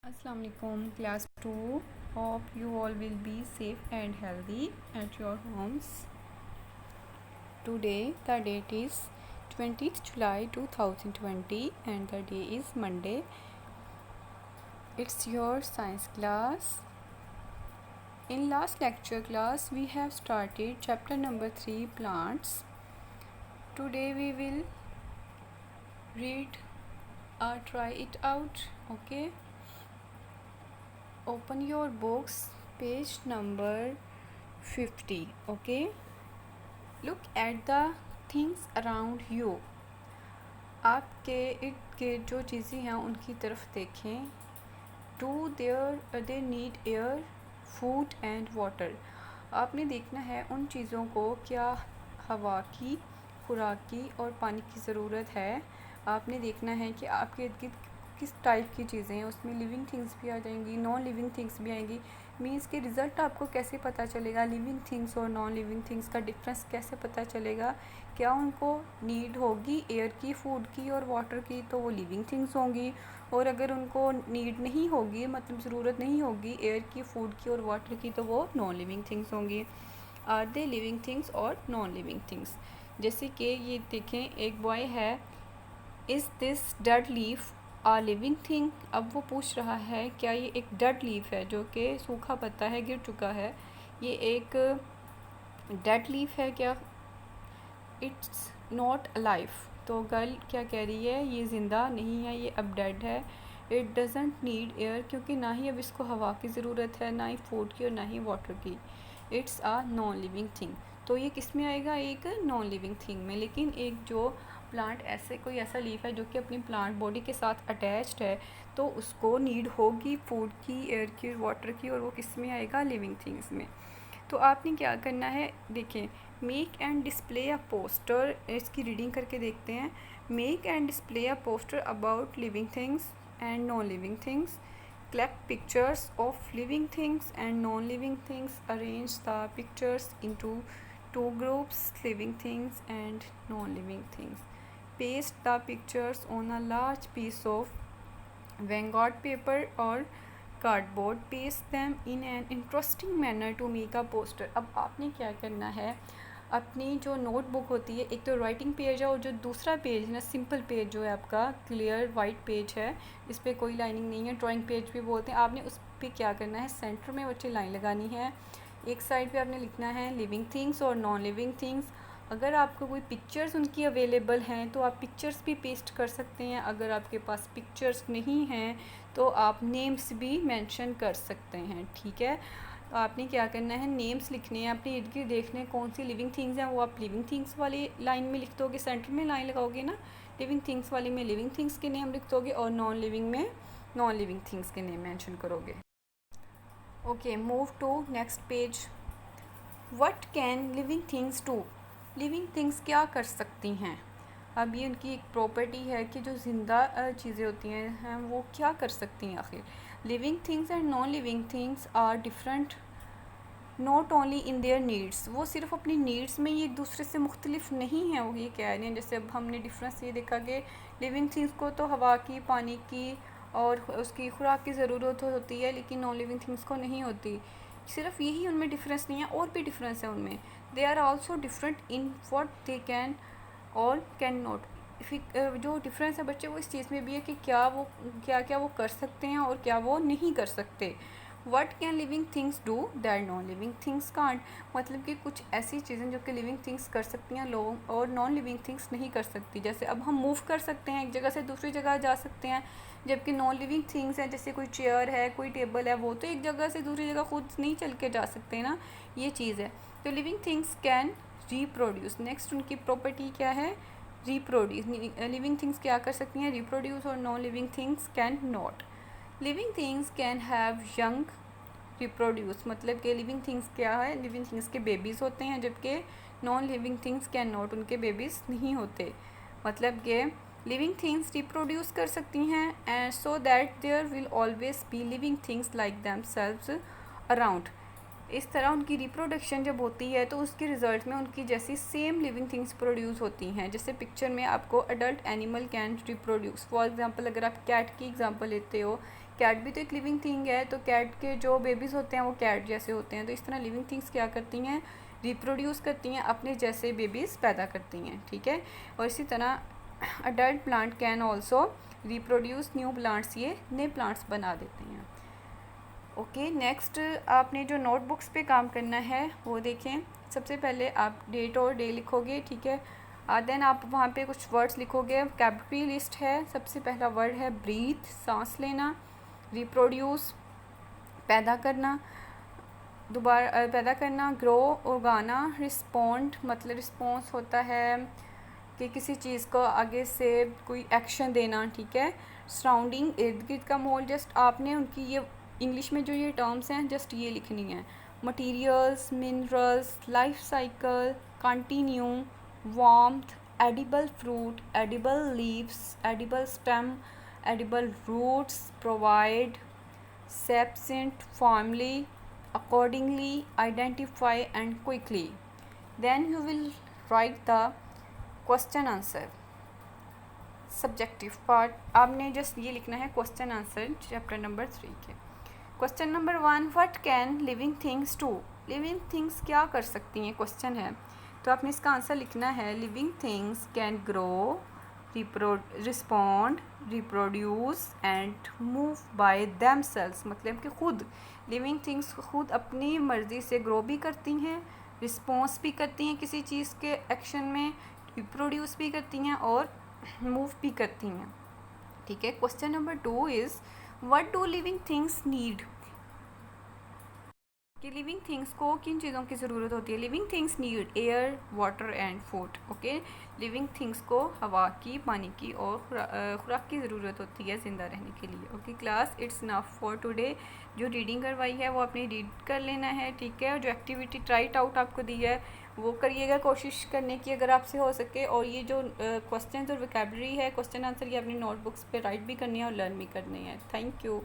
Assalamu alaikum class 2. Hope you all will be safe and healthy at your homes. Today the date is 20th July 2020 and the day is Monday. It's your science class. In last lecture class we have started chapter number 3 plants. Today we will read or try it out. Okay. Open your books, page number 50. Okay. Look at the things around you. आपके इर्द गिर्द जो चीज़ें हैं उनकी तरफ देखें. They need air, food and water. आपने देखना है उन चीज़ों को क्या हवा की, खुराक की और पानी की ज़रूरत है. आपने देखना है कि आपके इर्द गिर्द किस टाइप की चीज़ें हैं. उसमें लिविंग थिंग्स भी आ जाएंगी, नॉन लिविंग थिंग्स भी आएंगी. मीन्स के रिज़ल्ट आपको कैसे पता चलेगा, लिविंग थिंग्स और नॉन लिविंग थिंग्स का डिफरेंस कैसे पता चलेगा. क्या उनको नीड होगी एयर की, फूड की और वाटर की तो वो लिविंग थिंग्स होंगी, और अगर उनको नीड नहीं होगी, मतलब ज़रूरत नहीं होगी एयर की, फूड की और वाटर की, तो वो नॉन लिविंग थिंग्स होंगी. आर दे लिविंग थिंग्स और नॉन लिविंग थिंग्स. जैसे कि ये देखें, एक बॉय है. Is this dead leaf a living thing. अब वो पूछ रहा है क्या ये एक डेड लीफ है, जो कि सूखा पत्ता है, गिर चुका है, ये एक डेड लीफ है क्या. It's not alive. तो गर्ल क्या कह रही है, ये ज़िंदा नहीं है, ये अब डेड है. इट डजेंट नीड एयर, क्योंकि ना ही अब इसको हवा की ज़रूरत है, ना ही फूड की और ना ही वाटर की. It's a non living thing. तो ये किस में आएगा, एक नॉन लिविंग थिंग में. लेकिन एक जो प्लांट कोई ऐसा लीफ है जो कि अपनी प्लांट बॉडी के साथ अटैच्ड है, तो उसको नीड होगी फूड की, एयर की, वाटर की, और वो किस में आएगा, लिविंग थिंग्स में. तो आपने क्या करना है, देखें, make and display a poster. इसकी रीडिंग करके देखते हैं. Make and display a poster about living things and non living things. Collect pictures of living things and non-living things. Arrange the pictures into two groups, living things and non-living things. Paste the pictures on a large piece of vanguard paper or cardboard. Paste them in an interesting manner to make a poster. अब आपने क्या करना है, अपनी जो notebook होती है, एक तो राइटिंग पेज है और जो दूसरा पेज है ना, सिंपल पेज जो है आपका, क्लियर वाइट पेज है, इस पर कोई लाइनिंग नहीं है, ड्राइंग पेज भी बोलते हैं. आपने उस पर क्या करना है, सेंटर में बच्चे लाइन लगानी है. एक साइड पे आपने लिखना है लिविंग थिंग्स और नॉन लिविंग थिंग्स. अगर आपको कोई पिक्चर्स उनकी अवेलेबल हैं तो आप पिक्चर्स भी पेस्ट कर सकते हैं. अगर आपके पास पिक्चर्स नहीं हैं तो आप नेम्स भी मेंशन कर सकते हैं. ठीक है. तो आपने क्या करना है, नेम्स लिखने हैं, अपने इर्द गिर्द देखने कौन सी लिविंग थिंग्स हैं, वो आप लिविंग थिंग्स वाली लाइन में लिख दोगे, सेंटर में लाइन लगाओगे ना, लिविंग थिंग्स वाली में लिविंग थिंग्स के नेम लिख दोगे और नॉन लिविंग में नॉन लिविंग थिंग्स के नेम मेंशन करोगे. Okay, move to next page. What can living things do. Living things क्या कर सकती हैं. अब ये उनकी एक प्रॉपर्टी है कि जो ज़िंदा चीज़ें होती हैं वो क्या कर सकती हैं आखिर. Living things and non living things are different not only in their needs. वो सिर्फ अपनी नीड्स में ये एक दूसरे से मुख्तलिफ नहीं है, वो ये कह रहे हैं. जैसे अब हमने डिफरेंस ये देखा कि लिविंग थिंग्स को तो हवा की, पानी की और उसकी खुराक की ज़रूरत होती है, लेकिन नॉन लिविंग थिंग्स को नहीं होती. सिर्फ यही उनमें डिफरेंस नहीं है, और भी डिफरेंस है उनमें. They are also different in what they can और कैन नॉट. जो डिफरेंस है बच्चे, वो इस चीज़ में भी है कि क्या वो कर सकते हैं और क्या वो नहीं कर सकते. What can living things do that non living things can't. मतलब कि कुछ ऐसी चीज़ें जो कि लिविंग थिंग्स कर सकती हैं लोग और नॉन लिविंग थिंग्स नहीं कर सकती. जैसे अब हम मूव कर सकते हैं, एक जगह से दूसरी जगह जा सकते हैं, जबकि नॉन लिविंग थिंग्स हैं, जैसे कोई चेयर है, कोई टेबल है, वो तो एक जगह से दूसरी जगह खुद नहीं चल के जा सकते ना, ये चीज़ है. तो living things can reproduce. Next उनकी प्रॉपर्टी क्या है, रिप्रोड्यूस. लिविंग थिंग्स क्या कर सकती हैं, रिप्रोड्यूस, और non living things can not. Living things can have young reproduce. मतलब कि लिविंग थिंग्स क्या है, लिविंग थिंग्स के बेबीज़ होते हैं, जबकि non living things can not, उनके बेबीज़ नहीं होते. मतलब कि लिविंग थिंग्स रिप्रोड्यूस कर सकती हैं and so that there will always be living things like themselves around. इस तरह उनकी रिप्रोडक्शन जब होती है तो उसके रिज़ल्ट में उनकी जैसी सेम लिविंग थिंग्स प्रोड्यूस होती हैं. जैसे पिक्चर में आपको adult animal can reproduce. For example अगर आप कैट की एग्जांपल लेते हो, कैट भी तो एक लिविंग थिंग है, तो कैट के जो बेबीज़ होते हैं वो कैट जैसे होते हैं। तो इस तरह लिविंग थिंग्स क्या करती हैं, रिप्रोड्यूस करती हैं, अपने जैसे बेबीज़ पैदा करती हैं, ठीक है। और इसी तरह adult plant can also reproduce new plants, ये नए प्लांट्स बना देते हैं। ओके, नेक्स्ट आपने जो नोटबुक्स पे काम करना है वो देखें। सबसे पहले आप डेट और डे लिखोगे, ठीक है। देन आप वहाँ पे कुछ वर्ड्स लिखोगे, वोकैबुलरी लिस्ट है। सबसे पहला वर्ड है ब्रीथ, सांस लेना, रिप्रोड्यूस पैदा करना, दोबारा पैदा करना, ग्रो उगाना, रिस्पॉन्ड मतलब रिस्पॉन्स होता है कि किसी चीज़ को आगे से कोई एक्शन देना, ठीक है। सराउंडिंग इर्द गिर्द का माहौल, जस्ट आपने उनकी ये इंग्लिश में जो ये टर्म्स हैं जस्ट ये लिखनी है। Materials, minerals, life cycle, continue, warmth, edible fruit, edible leaves, edible stem, edible roots, provide, सब्सेंट, formally, accordingly, identify and quickly. Then you will write the question answer. Subjective part आपने just ये लिखना है question answer chapter number 3 के। Question number 1, what can living things do, living things क्या कर सकती हैं, क्वेश्चन है। तो आपने इसका आंसर लिखना है living things can grow, respond, reproduce and move by themselves, मतलब कि खुद लिविंग थिंग्स खुद अपनी मर्ज़ी से ग्रो भी करती हैं, रिस्पॉन्स भी करती हैं किसी चीज़ के एक्शन में, रिप्रोड्यूस भी करती हैं और मूव भी करती हैं, ठीक है। Question number 2 is what do living things need, कि लिविंग थिंग्स को किन चीज़ों की ज़रूरत होती है। Living things need air, water and food. Okay, living things को हवा की, पानी की और खुराक की ज़रूरत होती है ज़िंदा रहने के लिए। Okay class, it's enough for today. जो रीडिंग करवाई है वो आपने रीड कर लेना है, ठीक है। और जो एक्टिविटी ट्राइट आउट आपको दी है वो करिएगा, कोशिश करने की अगर आपसे हो सके। और ये जो क्वेश्चन और वोकैबुलरी है, क्वेश्चन आंसर, ये अपनी नोटबुक्स पे राइट भी करनी है और लर्न भी करनी है। Thank you.